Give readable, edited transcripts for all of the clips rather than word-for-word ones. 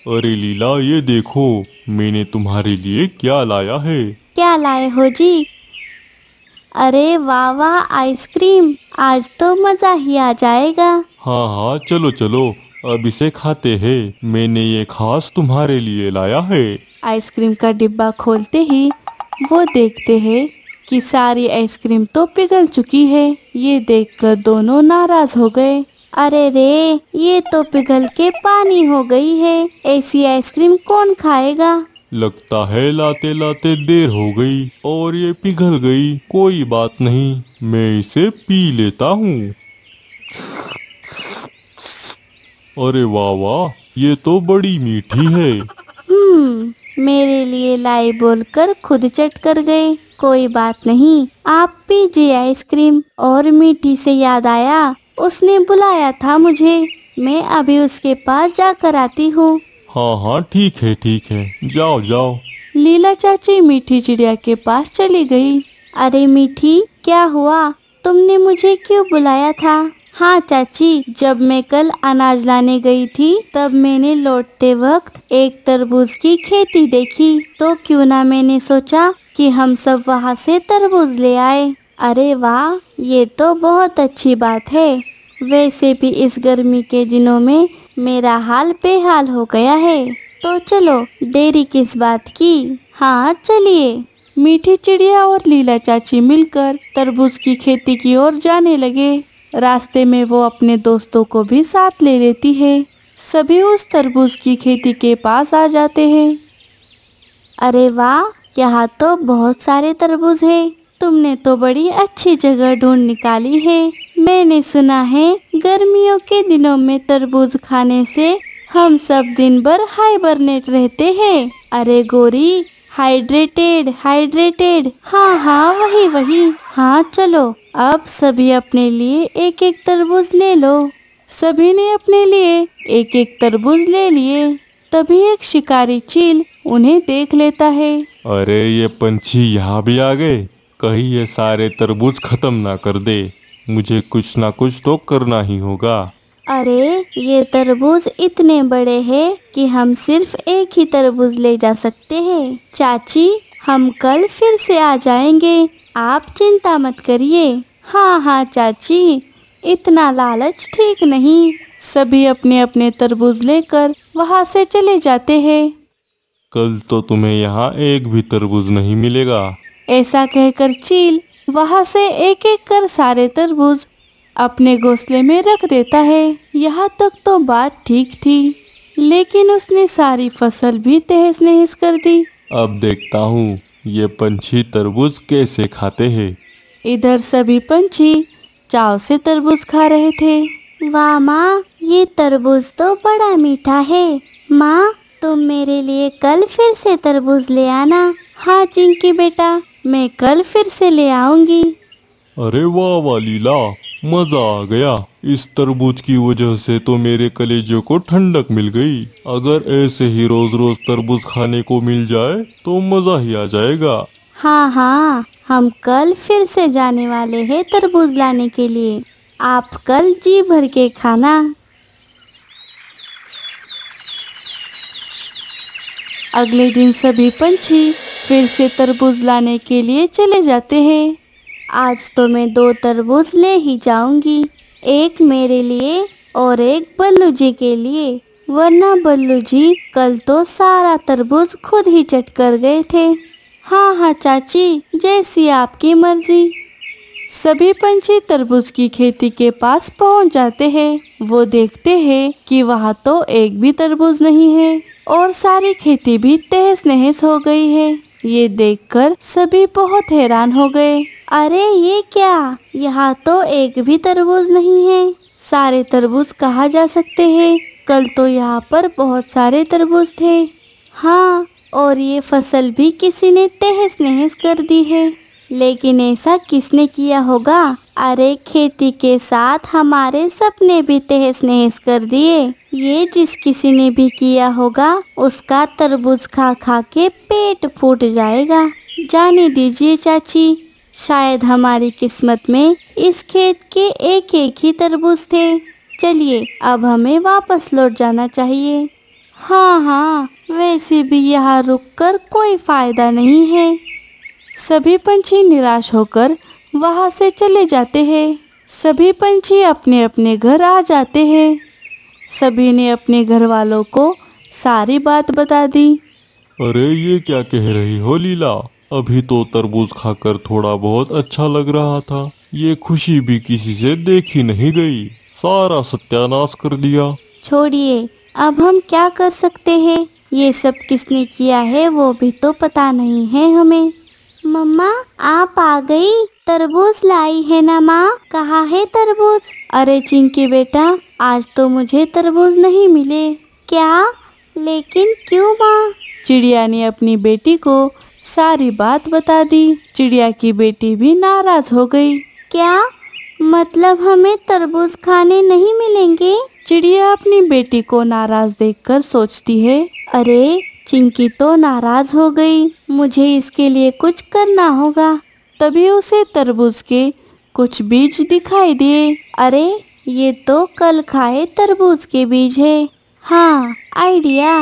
अरे लीला, ये देखो, मैंने तुम्हारे लिए क्या लाया है। क्या लाए हो जी? अरे वाह वाह, आइसक्रीम! आज तो मजा ही आ जाएगा। हाँ हाँ, चलो चलो, अब इसे खाते हैं। मैंने ये खास तुम्हारे लिए लाया है। आइसक्रीम का डिब्बा खोलते ही वो देखते हैं कि सारी आइसक्रीम तो पिघल चुकी है। ये देखकर दोनों नाराज हो गए। अरे रे, ये तो पिघल के पानी हो गई है। ऐसी आइसक्रीम कौन खाएगा? लगता है लाते लाते देर हो गई और ये पिघल गई। कोई बात नहीं, मैं इसे पी लेता हूँ। अरे वाह वाह, ये तो बड़ी मीठी है। मेरे लिए लाई बोलकर खुद चट कर गए। कोई बात नहीं, आप पीजिए आइसक्रीम। और मीठी से याद आया, उसने बुलाया था मुझे। मैं अभी उसके पास जाकर आती हूँ। हाँ हाँ, ठीक है ठीक है, जाओ जाओ। लीला चाची मीठी चिड़िया के पास चली गई। अरे मीठी, क्या हुआ? तुमने मुझे क्यों बुलाया था? हाँ चाची, जब मैं कल अनाज लाने गई थी तब मैंने लौटते वक्त एक तरबूज की खेती देखी, तो क्यों ना मैंने सोचा कि हम सब वहाँ से तरबूज ले आए। अरे वाह, ये तो बहुत अच्छी बात है। वैसे भी इस गर्मी के दिनों में मेरा हाल बेहाल हो गया है। तो चलो, देरी किस बात की। हाँ चलिए। मीठी चिड़िया और लीला चाची मिलकर तरबूज की खेती की ओर जाने लगे। रास्ते में वो अपने दोस्तों को भी साथ ले लेती है। सभी उस तरबूज की खेती के पास आ जाते हैं। अरे वाह, यहाँ तो बहुत सारे तरबूज है। तुमने तो बड़ी अच्छी जगह ढूंढ निकाली है। मैंने सुना है गर्मियों के दिनों में तरबूज खाने से हम सब दिन भर हाइबरनेट रहते हैं। अरे गोरी, हाइड्रेटेड हाइड्रेटेड। हाँ हाँ, वही वही। हाँ चलो, अब सभी अपने लिए एक एक तरबूज ले लो। सभी ने अपने लिए एक एक तरबूज ले लिए। तभी एक शिकारी चील उन्हें देख लेता है। अरे ये पंछी यहाँ भी आ गए। कहीं ये सारे तरबूज खत्म ना कर दे। मुझे कुछ ना कुछ तो करना ही होगा। अरे ये तरबूज इतने बड़े हैं कि हम सिर्फ एक ही तरबूज ले जा सकते हैं। चाची, हम कल फिर से आ जाएंगे, आप चिंता मत करिए। हाँ हाँ चाची, इतना लालच ठीक नहीं। सभी अपने अपने तरबूज लेकर वहाँ से चले जाते हैं। कल तो तुम्हें यहाँ एक भी तरबूज नहीं मिलेगा। ऐसा कहकर चील वहाँ से एक एक कर सारे तरबूज अपने घोंसले में रख देता है। यहाँ तक तो बात ठीक थी, लेकिन उसने सारी फसल भी तहस नहस कर दी। अब देखता हूँ ये पंछी तरबूज कैसे खाते हैं। इधर सभी पंछी चाव से तरबूज खा रहे थे। वाह माँ, ये तरबूज तो बड़ा मीठा है। माँ, तुम मेरे लिए कल फिर से तरबूज ले आना। हाँ चिंकी बेटा, मैं कल फिर से ले आऊंगी। अरे वाह वाह लीला, मजा आ गया। इस तरबूज की वजह से तो मेरे कलेजे को ठंडक मिल गई। अगर ऐसे ही रोज रोज तरबूज खाने को मिल जाए तो मजा ही आ जाएगा। हाँ हाँ, हम कल फिर से जाने वाले हैं तरबूज लाने के लिए। आप कल जी भर के खाना। अगले दिन सभी पंछी फिर से तरबूज लाने के लिए चले जाते हैं। आज तो मैं 2 तरबूज ले ही जाऊंगी, एक मेरे लिए और एक बल्लू जी के लिए। वरना बल्लू जी कल तो सारा तरबूज खुद ही चट कर गए थे। हाँ हाँ चाची, जैसी आपकी मर्जी। सभी पंछी तरबूज की खेती के पास पहुंच जाते हैं। वो देखते हैं कि वहाँ तो एक भी तरबूज नहीं है और सारी खेती भी तहस नहस हो गई है। ये देखकर सभी बहुत हैरान हो गए। अरे ये क्या, यहाँ तो एक भी तरबूज नहीं है। सारे तरबूज कहाँ जा सकते हैं? कल तो यहाँ पर बहुत सारे तरबूज थे। हाँ, और ये फसल भी किसी ने तहस नहस कर दी है। लेकिन ऐसा किसने किया होगा? अरे खेती के साथ हमारे सपने भी तहस नहस कर दिए। ये जिस किसी ने भी किया होगा उसका तरबूज खा खा के पेट फूट जाएगा। जाने दीजिए चाची, शायद हमारी किस्मत में इस खेत के एक एक ही तरबूज थे। चलिए, अब हमें वापस लौट जाना चाहिए। हाँ हाँ, वैसे भी यहाँ रुककर कोई फायदा नहीं है। सभी पंछी निराश होकर वहाँ से चले जाते हैं। सभी पंछी अपने अपने घर आ जाते हैं। सभी ने अपने घर वालों को सारी बात बता दी। अरे ये क्या कह रही हो लीला? अभी तो तरबूज खाकर थोड़ा बहुत अच्छा लग रहा था। ये खुशी भी किसी से देखी नहीं गई। सारा सत्यानाश कर दिया। छोड़िए, अब हम क्या कर सकते हैं? ये सब किसने किया है वो भी तो पता नहीं है हमें। मम्मा, आप आ गई? तरबूज लाई है ना माँ? कहाँ है तरबूज? अरे चिंकी बेटा, आज तो मुझे तरबूज नहीं मिले। क्या? लेकिन क्यों माँ? चिड़िया ने अपनी बेटी को सारी बात बता दी। चिड़िया की बेटी भी नाराज हो गई। क्या मतलब हमें तरबूज खाने नहीं मिलेंगे? चिड़िया अपनी बेटी को नाराज देखकर सोचती है, अरे चिंकी तो नाराज हो गई, मुझे इसके लिए कुछ करना होगा। तभी उसे तरबूज के कुछ बीज दिखाई दिए। अरे ये तो कल खाए तरबूज के बीज है। हाँ, आइडिया।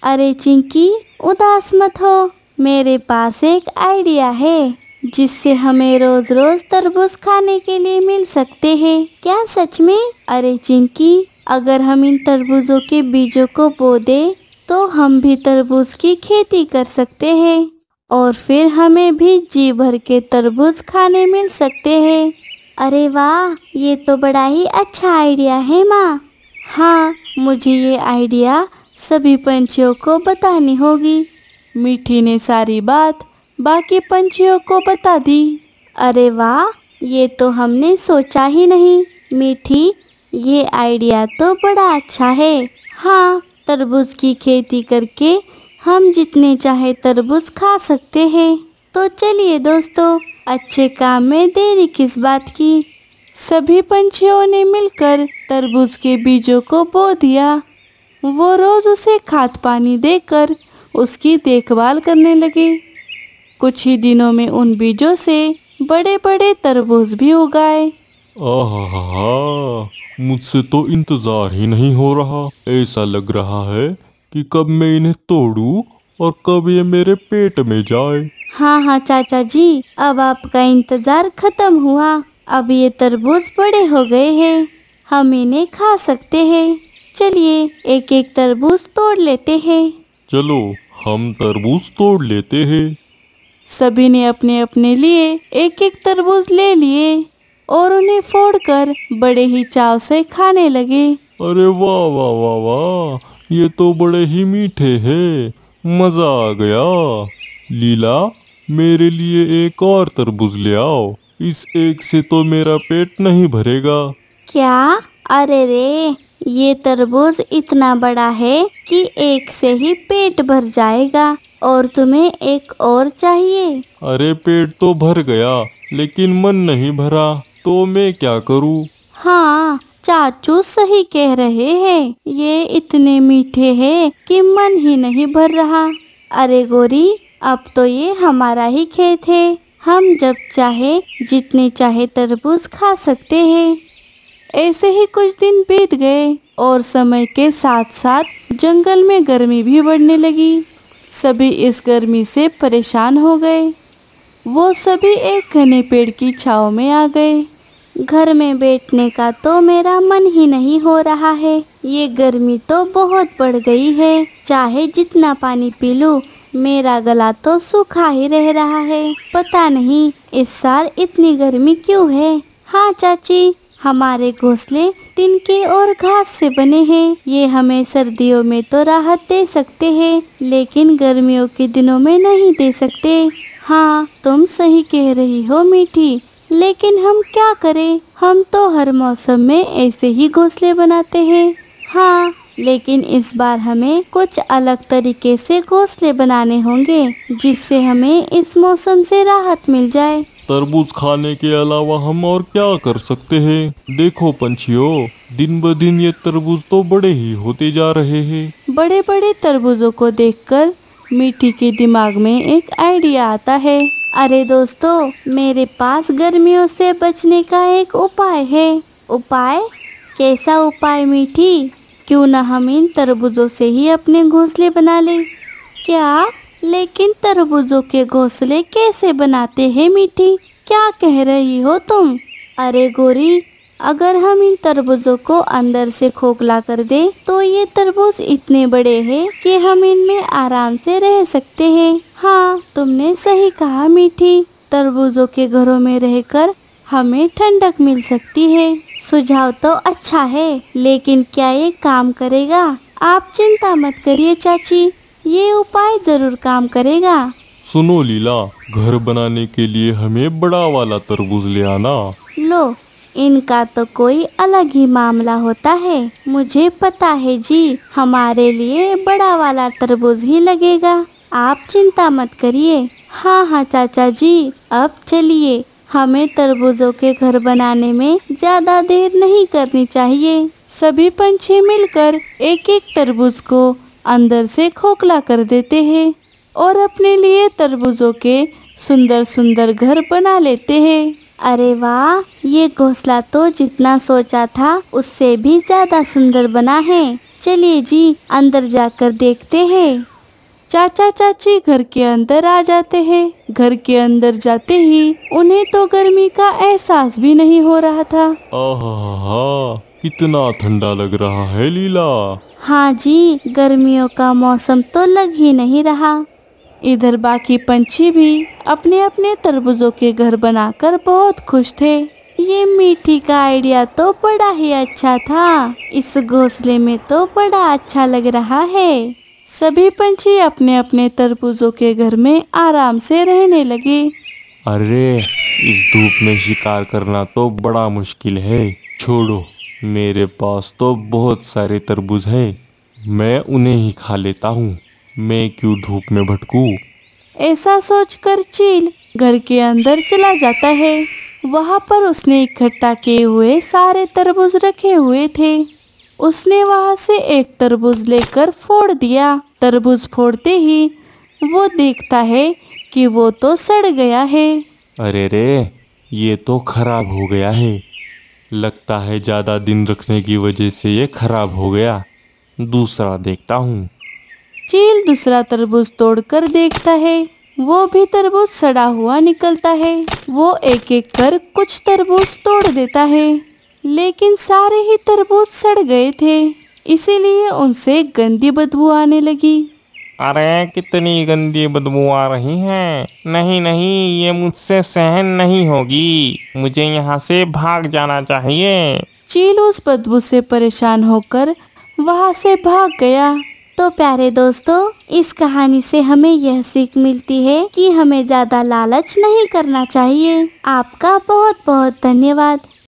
अरे चिंकी, उदास मत हो, मेरे पास एक आइडिया है जिससे हमें रोज रोज तरबूज खाने के लिए मिल सकते हैं। क्या सच में? अरे चिंकी, अगर हम इन तरबूजों के बीजों को बो दे तो हम भी तरबूज की खेती कर सकते हैं और फिर हमें भी जी भर के तरबूज खाने मिल सकते हैं। अरे वाह, ये तो बड़ा ही अच्छा आइडिया है माँ। हाँ, मुझे ये आइडिया सभी पंछियों को बतानी होगी। मीठी ने सारी बात बाकी पंछियों को बता दी। अरे वाह, ये तो हमने सोचा ही नहीं। मीठी, ये आइडिया तो बड़ा अच्छा है। हाँ, तरबूज की खेती करके हम जितने चाहे तरबूज खा सकते हैं। तो चलिए दोस्तों, अच्छे काम में देरी किस बात की। सभी पंछियों ने मिलकर तरबूज के बीजों को बो दिया। वो रोज उसे खाद पानी देकर उसकी देखभाल करने लगे। कुछ ही दिनों में उन बीजों से बड़े बड़े तरबूज भी उगाए। आहा, मुझसे तो इंतजार ही नहीं हो रहा। ऐसा लग रहा है कि कब मैं इन्हें तोड़ूं और कब ये मेरे पेट में जाए। हाँ हाँ चाचा जी, अब आपका इंतजार खत्म हुआ। अब ये तरबूज बड़े हो गए हैं, हम इन्हें खा सकते हैं। चलिए एक एक तरबूज तोड़ लेते हैं। चलो हम तरबूज तोड़ लेते हैं। सभी ने अपने अपने लिए एक एक तरबूज ले लिए और उन्हें फोड़कर बड़े ही चाव से खाने लगे। अरे वाह वाह वाह वाह, ये तो बड़े ही मीठे हैं। मजा आ गया। लीला, मेरे लिए एक और तरबूज ले आओ। इस एक से तो मेरा पेट नहीं भरेगा। क्या? अरे रे, ये तरबूज इतना बड़ा है कि एक से ही पेट भर जाएगा और तुम्हें एक और चाहिए। अरे पेट तो भर गया लेकिन मन नहीं भरा, तो मैं क्या करूं? हाँ, चाचू सही कह रहे हैं, ये इतने मीठे हैं कि मन ही नहीं भर रहा। अरे गोरी, अब तो ये हमारा ही खेत है, हम जब चाहे जितने चाहे तरबूज खा सकते हैं। ऐसे ही कुछ दिन बीत गए और समय के साथ साथ जंगल में गर्मी भी बढ़ने लगी। सभी इस गर्मी से परेशान हो गए। वो सभी एक घने पेड़ की छांव में आ गए। घर में बैठने का तो मेरा मन ही नहीं हो रहा है। ये गर्मी तो बहुत बढ़ गई है, चाहे जितना पानी पी लूं मेरा गला तो सूखा ही रह रहा है। पता नहीं इस साल इतनी गर्मी क्यों है। हाँ चाची, हमारे घोंसले तिनके और घास से बने हैं। ये हमें सर्दियों में तो राहत दे सकते हैं, लेकिन गर्मियों के दिनों में नहीं दे सकते। हाँ, तुम सही कह रही हो मीठी, लेकिन हम क्या करें, हम तो हर मौसम में ऐसे ही घोंसले बनाते हैं। हाँ, लेकिन इस बार हमें कुछ अलग तरीके से घोंसले बनाने होंगे जिससे हमें इस मौसम से राहत मिल जाए। तरबूज खाने के अलावा हम और क्या कर सकते हैं? देखो पंछियों, दिन ब दिन ये तरबूज तो बड़े ही होते जा रहे हैं। बड़े बड़े तरबूजों को देखकर मीठी के दिमाग में एक आइडिया आता है। अरे दोस्तों, मेरे पास गर्मियों से बचने का एक उपाय है। उपाय? कैसा उपाय मीठी? क्यों न हम इन तरबूजों से ही अपने घोंसले बना लें। क्या? लेकिन तरबूजों के घोंसले कैसे बनाते हैं मीठी? क्या कह रही हो तुम? अरे गोरी, अगर हम इन तरबूजों को अंदर से खोखला कर दें तो ये तरबूज इतने बड़े हैं कि हम इनमें आराम से रह सकते हैं। हाँ, तुमने सही कहा मीठी। तरबूजों के घरों में रहकर हमें ठंडक मिल सकती है। सुझाव तो अच्छा है, लेकिन क्या ये काम करेगा? आप चिंता मत करिए चाची, ये उपाय जरूर काम करेगा। सुनो लीला, घर बनाने के लिए हमें बड़ा वाला तरबूज ले आना। लो, इनका तो कोई अलग ही मामला होता है। मुझे पता है जी, हमारे लिए बड़ा वाला तरबूज ही लगेगा। आप चिंता मत करिए। हाँ हाँ चाचा जी, अब चलिए, हमें तरबूजों के घर बनाने में ज्यादा देर नहीं करनी चाहिए। सभी पंछी मिलकर एक एक तरबूज को अंदर से खोखला कर देते हैं और अपने लिए तरबूजों के सुंदर सुंदर घर बना लेते हैं। अरे वाह, ये घोंसला तो जितना सोचा था उससे भी ज्यादा सुंदर बना है। चलिए जी, अंदर जाकर देखते हैं। चाचा चाची घर के अंदर आ जाते हैं। घर के अंदर जाते ही उन्हें तो गर्मी का एहसास भी नहीं हो रहा था। आहा, कितना ठंडा लग रहा है लीला। हाँ जी, गर्मियों का मौसम तो लग ही नहीं रहा। इधर बाकी पंछी भी अपने अपने तरबूजों के घर बनाकर बहुत खुश थे। ये मीठी का आइडिया तो बड़ा ही अच्छा था। इस घोंसले में तो बड़ा अच्छा लग रहा है। सभी पंछी अपने अपने तरबूजों के घर में आराम से रहने लगे। अरे, इस धूप में शिकार करना तो बड़ा मुश्किल है। छोड़ो, मेरे पास तो बहुत सारे तरबूज हैं, मैं उन्हें ही खा लेता हूँ। मैं क्यों धूप में भटकूं? ऐसा सोचकर चील घर के अंदर चला जाता है। वहाँ पर उसने इकट्ठा किए हुए सारे तरबूज रखे हुए थे। उसने वहाँ से एक तरबूज लेकर फोड़ दिया। तरबूज फोड़ते ही वो देखता है कि वो तो सड़ गया है। अरे रे, ये तो खराब हो गया है। लगता है ज़्यादा दिन रखने की वजह से ये खराब हो गया। दूसरा देखता हूँ। चील दूसरा तरबूज तोड़कर देखता है। वो भी तरबूज सड़ा हुआ निकलता है। वो एक एक कर कुछ तरबूज तोड़ देता है, लेकिन सारे ही तरबूज सड़ गए थे, इसीलिए उनसे गंदी बदबू आने लगी। अरे, कितनी गंदी बदबू आ रही है। नहीं नहीं, ये मुझसे सहन नहीं होगी। मुझे यहाँ से भाग जाना चाहिए। चील उस बदबू से परेशान होकर वहाँ से भाग गया। तो प्यारे दोस्तों, इस कहानी से हमें यह सीख मिलती है कि हमें ज्यादा लालच नहीं करना चाहिए। आपका बहुत बहुत धन्यवाद।